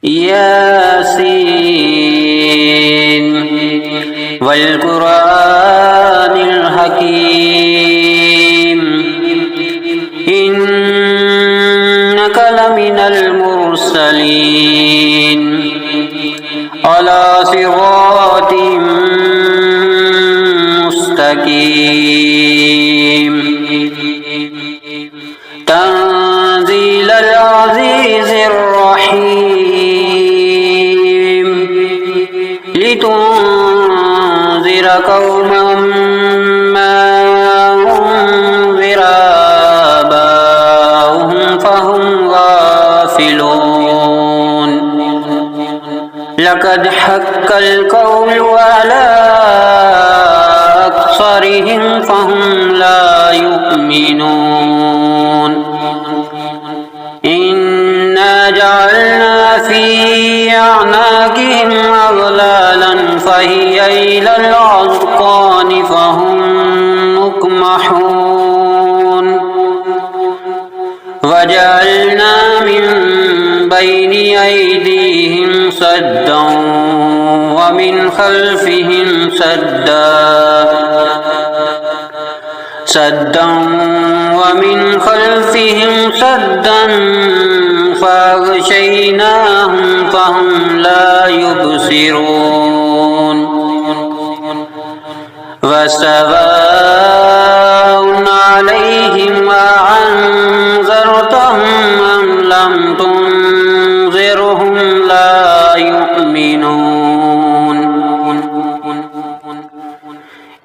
ياسين والقرآن الحكيم إنك لمن المرسلين على صراط مستقيم تنزيل العزيز الرحيم لتنذر قوما ما أنذر آباؤهم فهم غافلون لقد حق القول على أكثرهم فهم لا يؤمنون إنا جعلنا في أعناقهم أغلالا فهي إلى الأذقان فهم مقمحون وجعلنا من بين أيديهم سدا ومن خلفهم سدا فأغشيناهم فهم لا يبصرون وسواء عليهم أأنذرتهم أم لم تنذرهم لا يؤمنون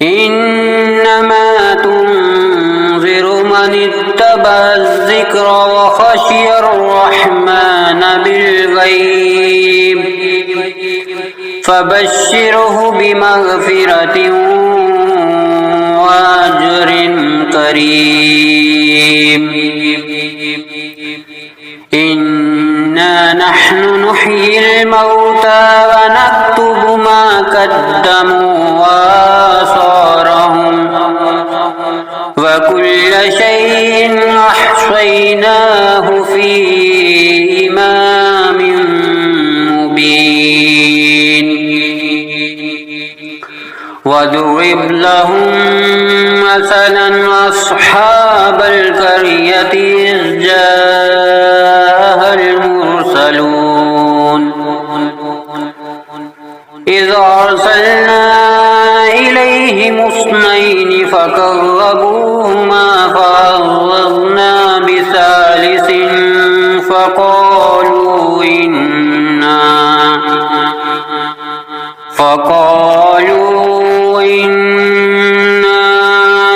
إنما تنذر من اتبع الذكر وخشي الرحمن بالغيب فبشره بمغفرة وأجر كريم إنا نحن نحيي الموتى ونكتب ما قدموا وآثارهم وكل شيء أحصيناه في إمام مبين واضرب لهم مثلا أصحاب القرية إذ جاءها المرسلون إذ أرسلنا إليهم اثنين فكذبوهما فعززنا بثالث فقالوا إنا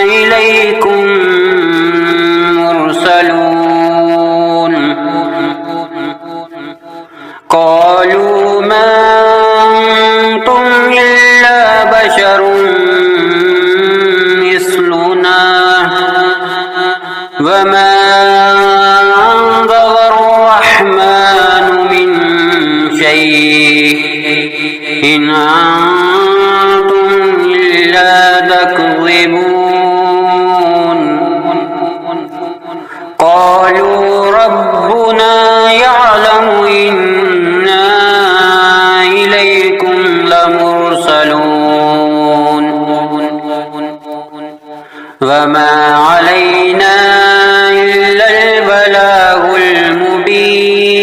إليكم مرسلون قالوا ما أنتم إلا بشر مثلنا وما أنزل الرحمن من شيء إن أنتم إلا تكذبون قالوا ربنا يعلم إنا إليكم لمرسلون وما علينا إلا البلاغ المبين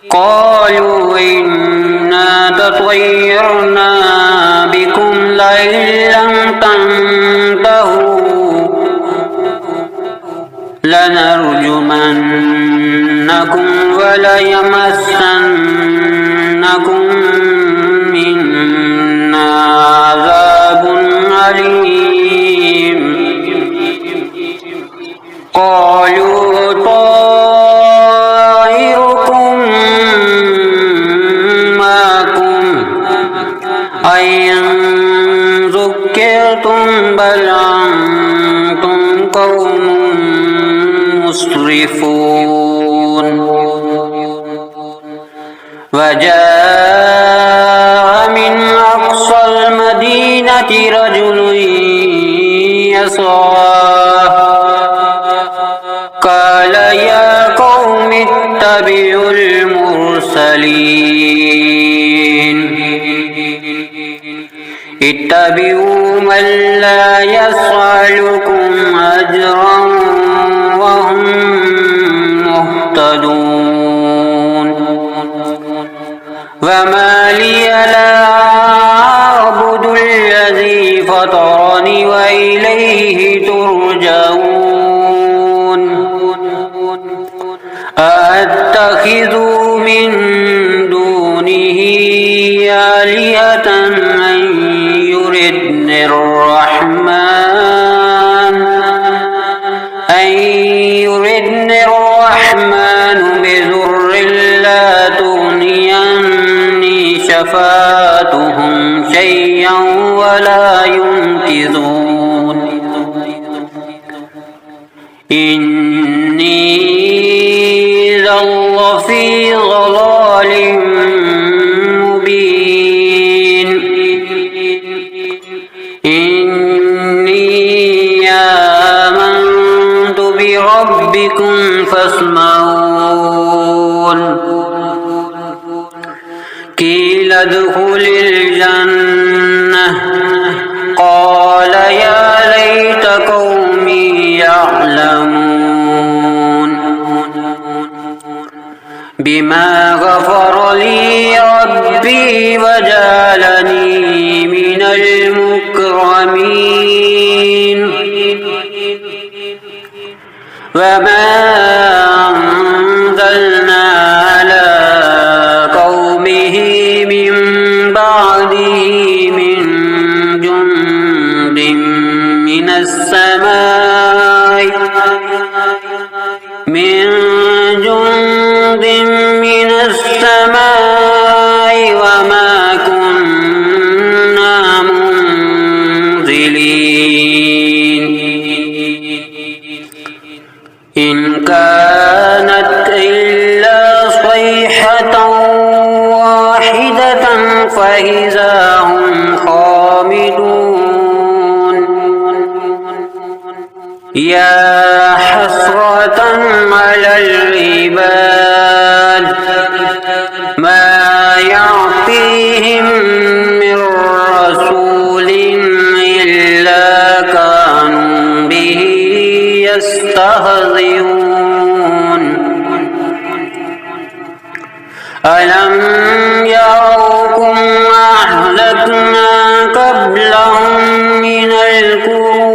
قالوا إنا تطيرنا بكم لئن لم تنتهوا لنرجمنكم وليمسنكم منا عذاب أليم قالوا طائركم معكم أئن ذكرتم بل أنتم قوم مسرفون وجاء من أقصى المدينة رجل يسعى قال يا قوم يتبع المرسلين اتبعوا من لا يسألكم أجرا وهم مهتدون وما لي لا أعبد الذي فطرني وإليه ترجعون أأتخذ من دونه آلهة أن يردني الرحمن بضر لا تغني عني شفاعتهم شيئا ولا ينقذون إني إذا لفي ضلال مبين إني آمنت بربكم فاسمعون قيل ادخل الجنة قال يا ليت قومي يعلمون بما غفر لي ربي وجعلني من المكرمين وما أنزلنا على قومه من بعده من جند من السماء وما كنا منزلين إن كانت إلا صيحة واحدة فإذا هم خامدون يا حسرة على العباد ما يعطيهم من رسول إلا كانوا به يستهزئون ألم يروا أهلكنا قبلهم من القرون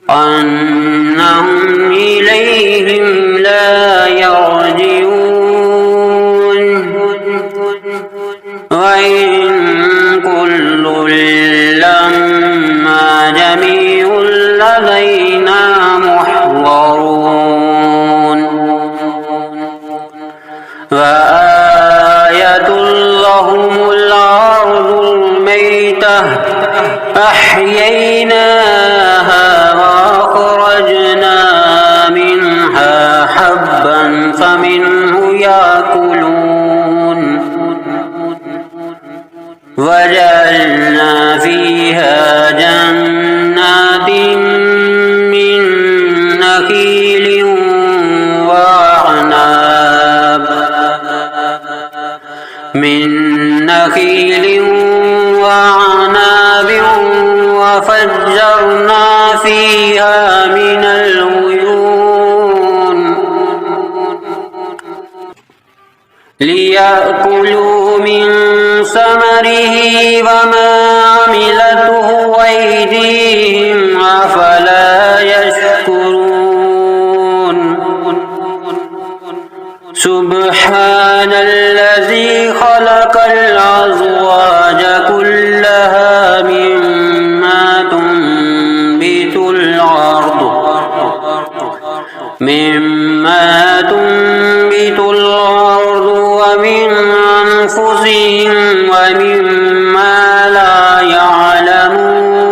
أنهم إليهم لا يرجعون وإن كل لما جميع لدينا محضرون وآية لهم الأرض الميتة أحييناها وأخرجنا منها حبا فمنه يأكلون وجعلنا فيها جنات من نخيل وعناب وفجرنا فيها من العيون ليأكلوا من ثمره وما عملته أيديهم أفلا يشكرون سبحان الذي خلق الأزواج كلها مما تنبت الأرض ومن أنفسهم ومما لا يعلمون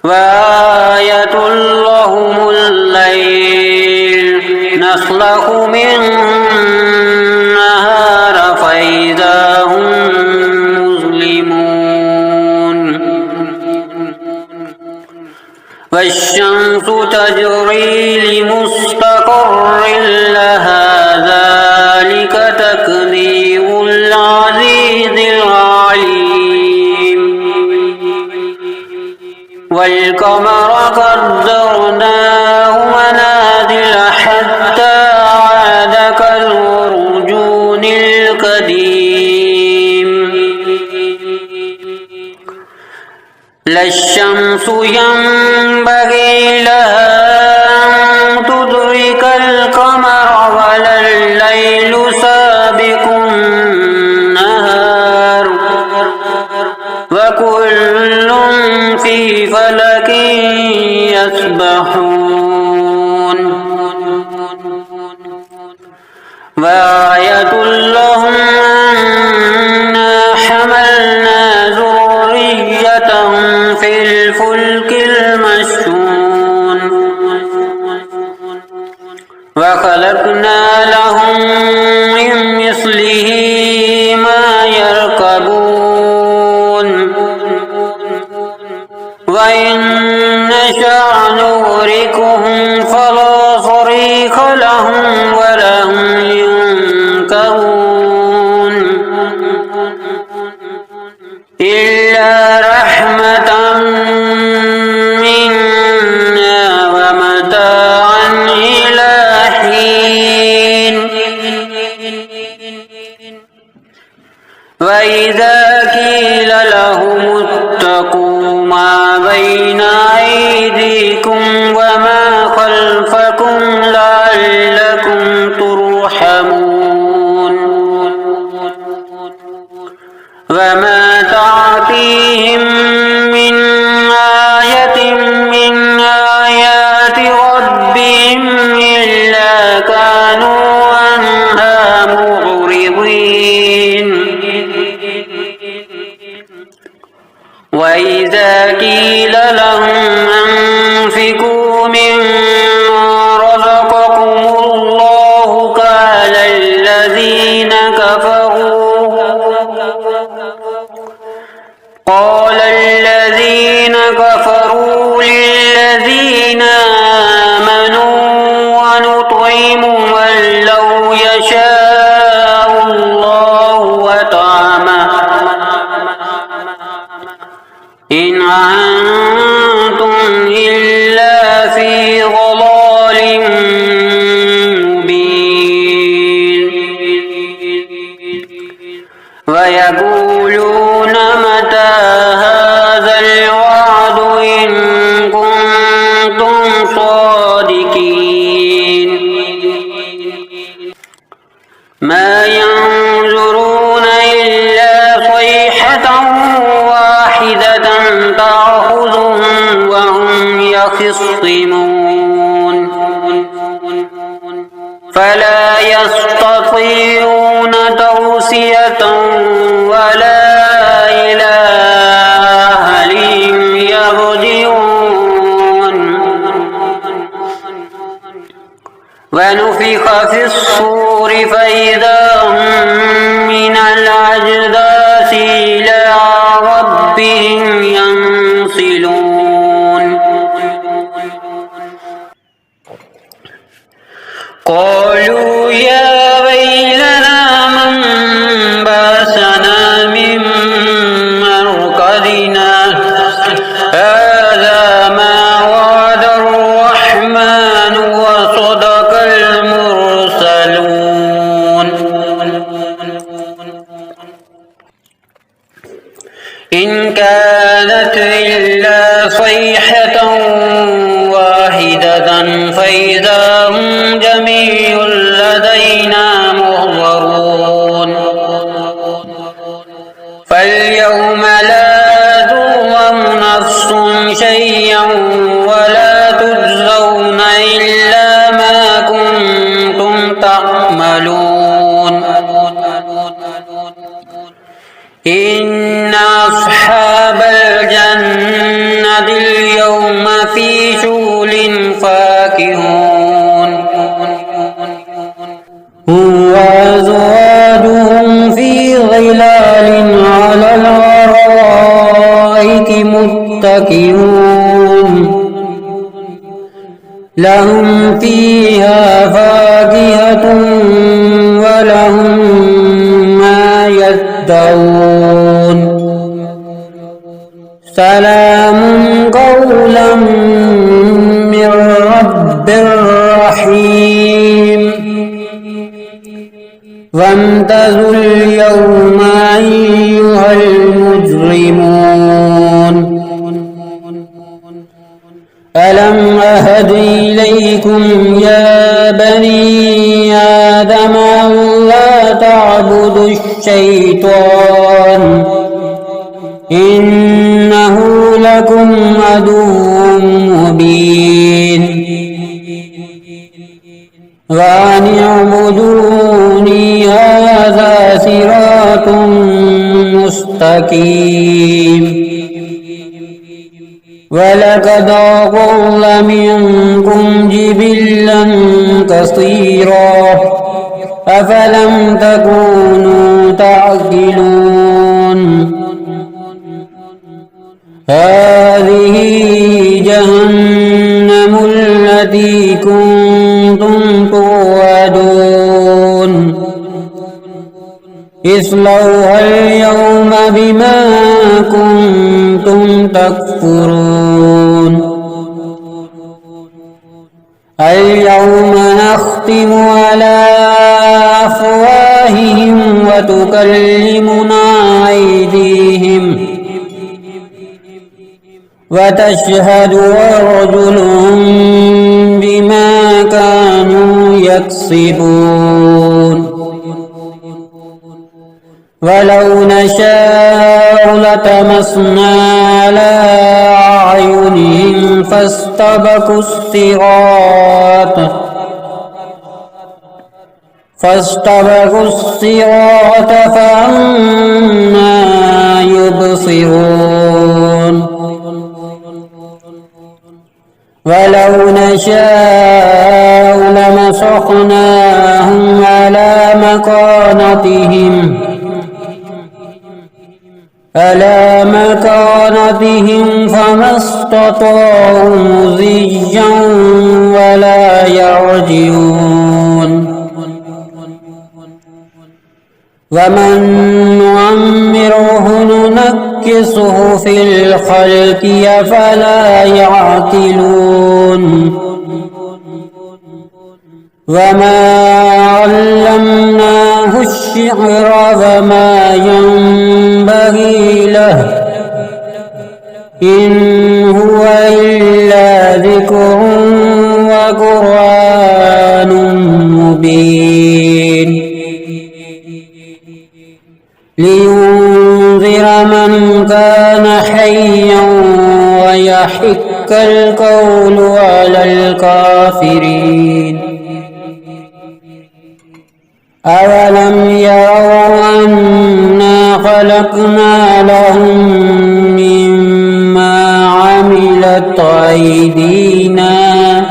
وآية لهم الليل نسلخ منه النهار فإذا هم مظلمون والشمس تجري لمستقر لها ذلك تقدير العزيز العليم والقمر قدرناه منازل حتى عاد كالعرجون القديم لا الشمس ينبغي لها أن تدرك القمر ولا الليل سابق النهار وكل في فلك يسبحون وآية لهم أنا حملنا ذريتهم في الفلك المشحون وخلقنا لهم من مثله ما يركبون وإن نشأ نغرقهم فلا صريخ لهم ولا هم ينكرون إلا رحمة منا ومتاعا إلى حين وإذا قيل لهم اتقوا ما بين أيديكم وما خلفكم لعلكم ترحمون وما تعطيهم من آية من آيات ربهم إلا كانوا عنها معرضين وإذا قيل لهم أنفقوا مما رزقكم الله قال الذين كفروا للذين آمنوا ونطعم من لو يشاء الله وطعمه إن أنتم إلا في ضلال مبين ويقولون متى هذا الوعد إن كنتم صادقين ما ينظرون إلا صيحة واحدة تأخذهم وهم يخصمون فلا يستطيعون توصية ولا إلى أهلهم يرجعون ونفخ في الصور فإذا هم من الأجداث إلى ربهم ينسلون قالوا يا ويلنا من بعثنا من مرقدنا هذا ما وعد الرحمن وصدق المرسلون إن كانت إلا صيحة واحدة فإذا هم جميع لدينا محضرون فاليوم لا تظلم نفس شيئا ولا تجزون إلا ما كنتم تعملون إن أصحاب الجنة اليوم في شغل فاكهون وأزواجهم في ظلال على الأرائك متكئون لهم فيها فاكهة ولهم ما يدعون سلام قولا من رب رحيم وامتازوا اليوم أيها المجرمون ألم أهد إليكم يا بني آدم ألا تعبدوا الشيطان إنه لكم عدو مبين وأن اعبدوني هذا صراط مستقيم ولقد أضل منكم جبلا كثيرا أفلم تكونوا تعقلون هذه جهنم التي كنتم توعدون اصلوها اليوم بما كنتم تكفرون اليوم نختم على أفواههم وتكلمنا أيديهم وتشهد أرجلهم بما كانوا يكسبون ولو نشاء لطمسنا على أعينهم فاستبقوا الصراط فأنى يبصرون ولو نشاء لمسخناهم على مكانتهم فما استطاعوا مضيا ولا يرجعون ومن نعمره ننكسه في الخلق أفلا يعقلون وما علمناه الشعر وما ينبغي له إن هو إلا ذكر وقرآن مبين لينذر من كان حيا ويحق القول على الكافرين أولم يروا أنا خلقنا لهم مما عملت أيدينا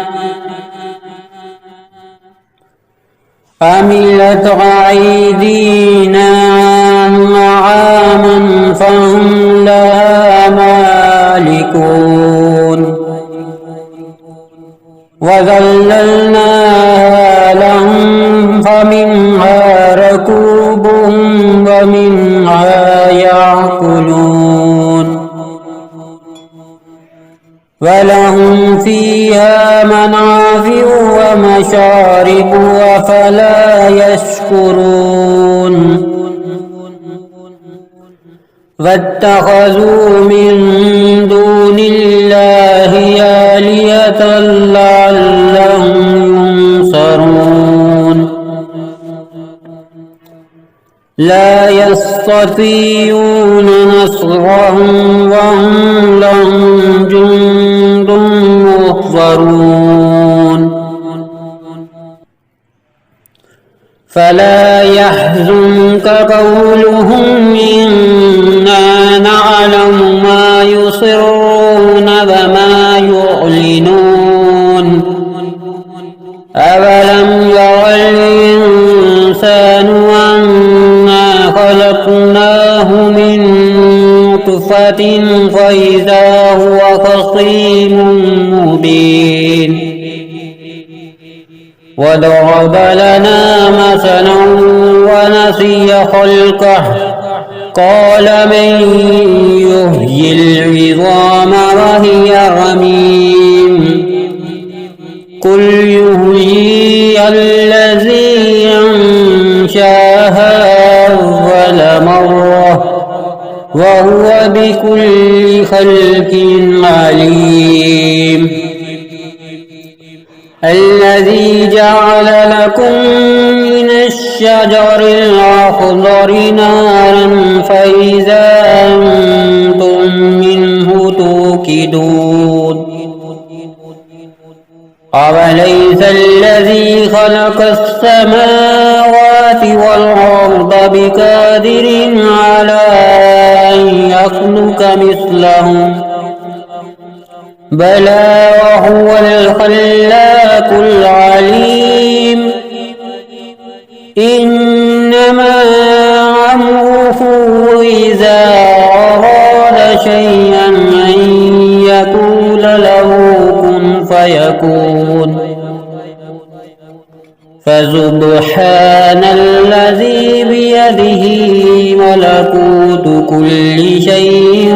أنعاما فهم لها مالكون وذللناها لهم فمنها ركوبهم ومنها يأكلون ولهم فيها منافع ومشارب أفلا يشكرون واتخذوا من دون الله آلهة لعلهم ينصرون لا يستطيعون نصرهم وهم لهم جند محضرون فلا يحزنك قولهم إنا نعلم ما يصرون وما يعلنون أولم ير الإنسان أنا خلقناه من نطفة فإذا هو خصيم مبين وضرب لنا مثلا ونسي خلقه قال من يحيي العظام وهي رميم قل يحييها الذي أنشاها أول مرة وهو بكل خلق عليم الذي جعل لكم من الشجر الأخضر نارا فإذا أنتم منه توقدون أوليس الذي خلق السماوات والأرض بقادر على أن يخلق مثلهم بلى وهو الخلاق العليم إنما أمره إذا أراد شيئا أن يقول له كن فيكون فسبحان الذي بيده ملكوت كل شيء